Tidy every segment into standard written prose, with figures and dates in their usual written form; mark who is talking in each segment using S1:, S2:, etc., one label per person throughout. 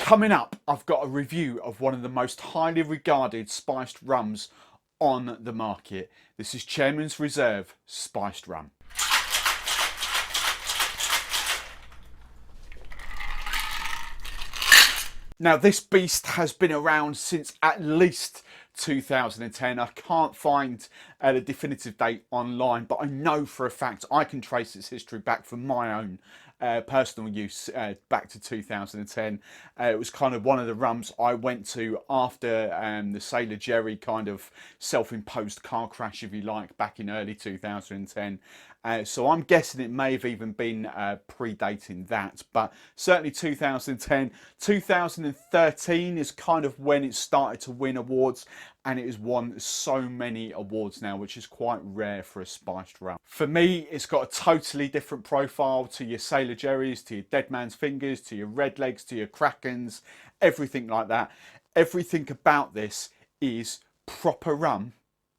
S1: Coming up, I've got a review of one of the most highly regarded spiced rums on the market. This is Chairman's Reserve Spiced Rum. Now, this beast has been around since at least 2010. I can't find a definitive date online, but I know for a fact I can trace its history back from my own personal use back to 2010. It was kind of one of the rums I went to after the Sailor Jerry kind of self-imposed car crash, if you like, back in early 2010. So I'm guessing it may have even been predating that, but certainly 2010. 2013 is kind of when it started to win awards, and it has won so many awards now, which is quite rare for a spiced rum. For me, it's got a totally different profile to your Sailor Jerry's, to your Dead Man's Fingers, to your Red Legs, to your Krakens, everything like that. Everything about this is proper rum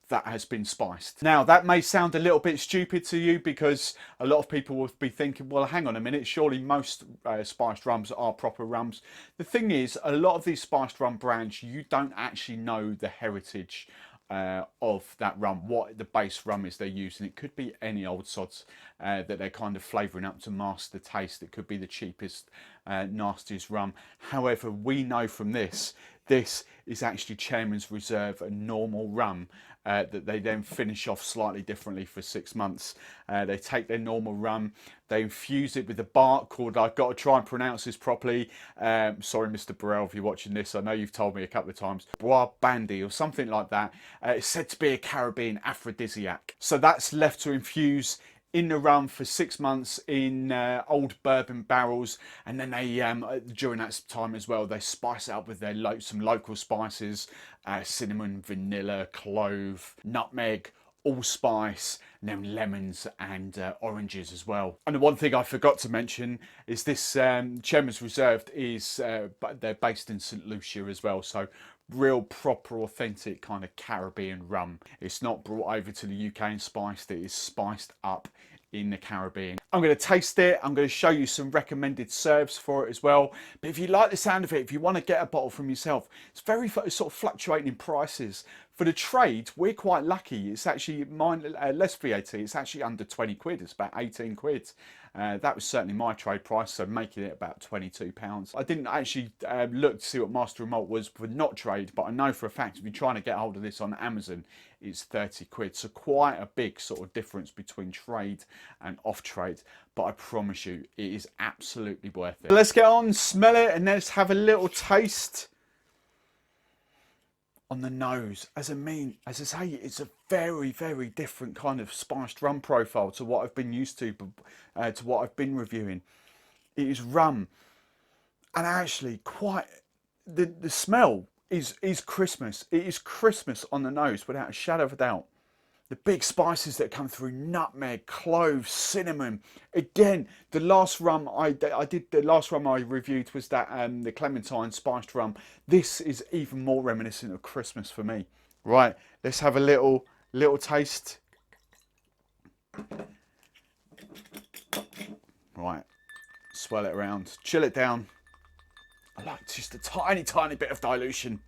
S1: that has been spiced. Now, that may sound a little bit stupid to you, because a lot of people will be thinking, well, hang on a minute, surely most spiced rums are proper rums. The thing is, a lot of these spiced rum brands, you don't actually know the heritage of that rum, what the base rum is they're using. It could be any old sods that they're kind of flavouring up to mask the taste. It could be the cheapest, nastiest rum. However, we know from this is actually Chairman's Reserve, a normal rum that they then finish off slightly differently for 6 months. They take their normal rum, they infuse it with a bark called, I've got to try and pronounce this properly, sorry Mr. Burrell if you're watching this, I know you've told me a couple of times, Bois Bande or something like that. It's said to be a Caribbean Aphrodisiac. So that's left to infuse in the rum for 6 months in old bourbon barrels, and then they during that time as well, they spice it up with their some local spices, cinnamon, vanilla, clove, nutmeg, allspice, and then lemons and oranges as well. And the one thing I forgot to mention is this Chairman's Reserve is they're based in St Lucia as well, so real proper authentic kind of Caribbean rum. It's not brought over to the UK and spiced, it is spiced up in the Caribbean. I'm going to taste it, I'm going to show you some recommended serves for it as well. But if you like the sound of it, if you want to get a bottle from yourself, it's very sort of fluctuating in prices. For the trade, we're quite lucky. It's actually less VAT, it's actually under 20 quid, it's about 18 quid. That was certainly my trade price, so making it about £22. I didn't actually look to see what Master and Malt was for not trade, but I know for a fact if you're trying to get hold of this on Amazon, it's 30 quid. So quite a big sort of difference between trade and off trade. But I promise you, it is absolutely worth it. Let's get on, smell it, and let's have a little taste. On the nose, as I say, it's a very, very different kind of spiced rum profile to what I've been used to what I've been reviewing. It is rum, and actually quite the smell is Christmas. It is Christmas on the nose without a shadow of a doubt. The big spices that come through: nutmeg, clove, cinnamon. Again, the last rum I reviewed was that the Clementine spiced rum. This is even more reminiscent of Christmas for me. Right, let's have a little taste. Right, swirl it around, chill it down. I like just a tiny bit of dilution.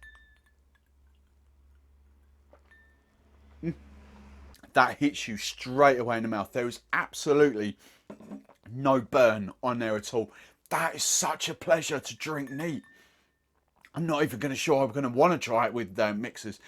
S1: That hits you straight away in the mouth. There is absolutely no burn on there at all. That is such a pleasure to drink neat. I'm not even going to sure I'm going to want to try it with mixers.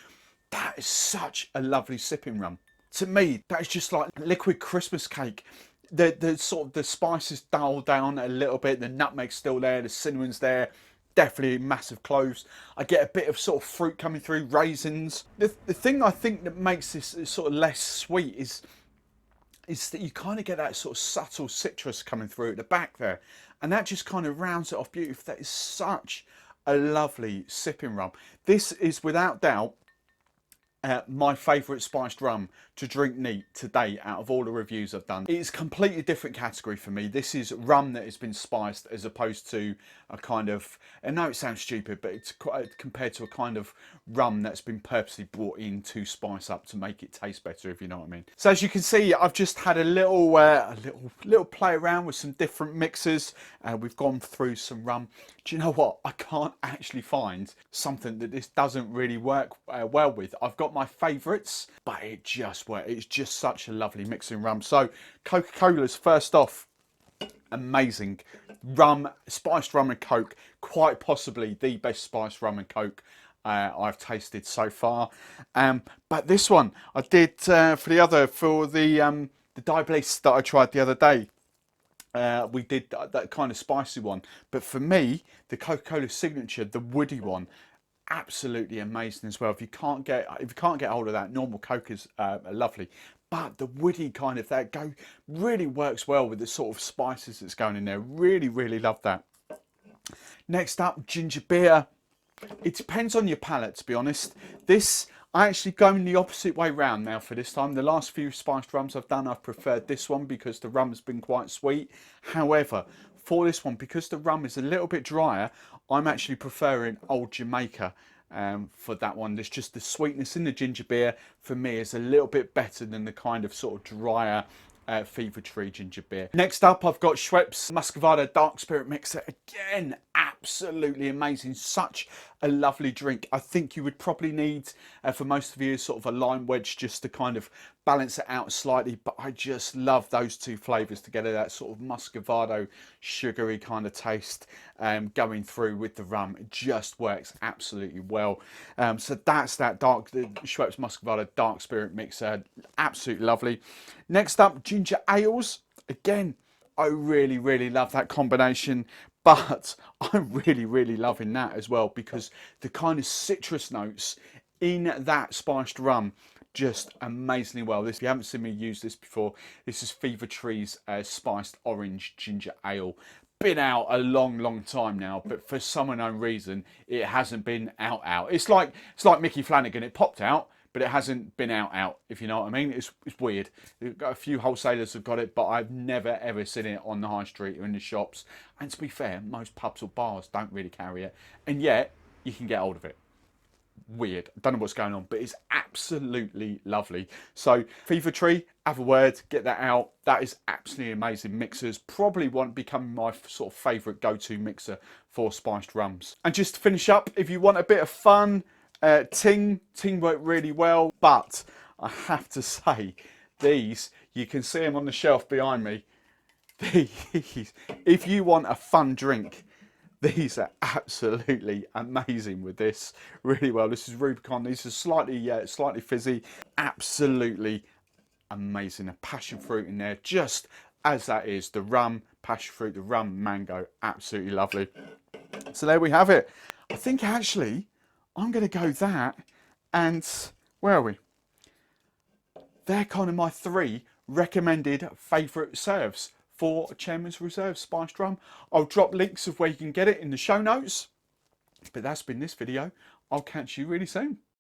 S1: That is such a lovely sipping rum. To me, that is just like liquid Christmas cake. The sort of the spices dull down a little bit. The nutmeg's still there. The cinnamon's there. Definitely massive cloves. I get a bit of sort of fruit coming through, raisins. The thing I think that makes this sort of less sweet is that you kind of get that sort of subtle citrus coming through at the back there, and that just kind of rounds it off beautifully. That is such a lovely sipping rum. This is without doubt my favourite spiced rum to drink neat today out of all the reviews I've done. It's a completely different category for me. This is rum that has been spiced as opposed to a kind of, I know it sounds stupid, but it's quite compared to a kind of rum that's been purposely brought in to spice up to make it taste better, if you know what I mean. So as you can see, I've just had a little play around with some different mixers. We've gone through some rum. Do you know what? I can't actually find something that this doesn't really work well with. I've got my favourites, but it just works. It's just such a lovely mixing rum. So Coca-Cola's first off, amazing. Rum, spiced rum and Coke, quite possibly the best spiced rum and Coke I've tasted so far. But this one I did for the diabetes that I tried the other day. We did that kind of spicy one, but for me, the Coca-Cola signature, the woody one, absolutely amazing as well. If you can't get hold of that, normal Coke is lovely, but the woody kind of really works well with the sort of spices that's going in there. Really love that. Next up, ginger beer. It depends on your palate, to be honest. This, I actually going the opposite way round now for this time. The last few spiced rums I've done, I've preferred this one because the rum's been quite sweet. However, for this one, because the rum is a little bit drier, I'm actually preferring Old Jamaica for that one. There's just the sweetness in the ginger beer, for me, is a little bit better than the kind of sort of drier Fever Tree ginger beer. Next up, I've got Schweppes Muscovado Dark Spirit Mixer. Again, absolutely amazing. Such a lovely drink. I think you would probably need, for most of you, sort of a lime wedge just to kind of balance it out slightly. But I just love those two flavours together. That sort of Muscovado sugary kind of taste going through with the rum. It just works absolutely well. So that's the Schweppes Muscovado Dark Spirit Mixer. Absolutely lovely. Next up, ginger ales. Again, I really love that combination, but I'm really loving that as well because the kind of citrus notes in that spiced rum just amazingly well. If you haven't seen me use this before, this is Fever Tree's spiced orange ginger ale. Been out a long time now, but for some unknown reason it hasn't been out. It's like Mickey Flanagan. It popped out, but it hasn't been out, if you know what I mean. It's weird. We've got a few wholesalers have got it, but I've never ever seen it on the high street or in the shops. And to be fair, most pubs or bars don't really carry it, and yet you can get hold of it. Weird. I don't know what's going on, but it's absolutely lovely. So Fever Tree, have a word, get that out. That is absolutely amazing mixers. Probably won't become my sort of favourite go-to mixer for spiced rums. And just to finish up, if you want a bit of fun, Ting worked really well, but I have to say, these, you can see them on the shelf behind me. These, if you want a fun drink, these are absolutely amazing with this. Really well. This is Rubicon. These are slightly fizzy. Absolutely amazing. A passion fruit in there, just as that is. The rum, passion fruit, the rum, mango. Absolutely lovely. So there we have it. I think actually I'm going to go that, and where are we? They're kind of my 3 recommended favourite serves for Chairman's Reserve Spiced Rum. I'll drop links of where you can get it in the show notes. But that's been this video. I'll catch you really soon.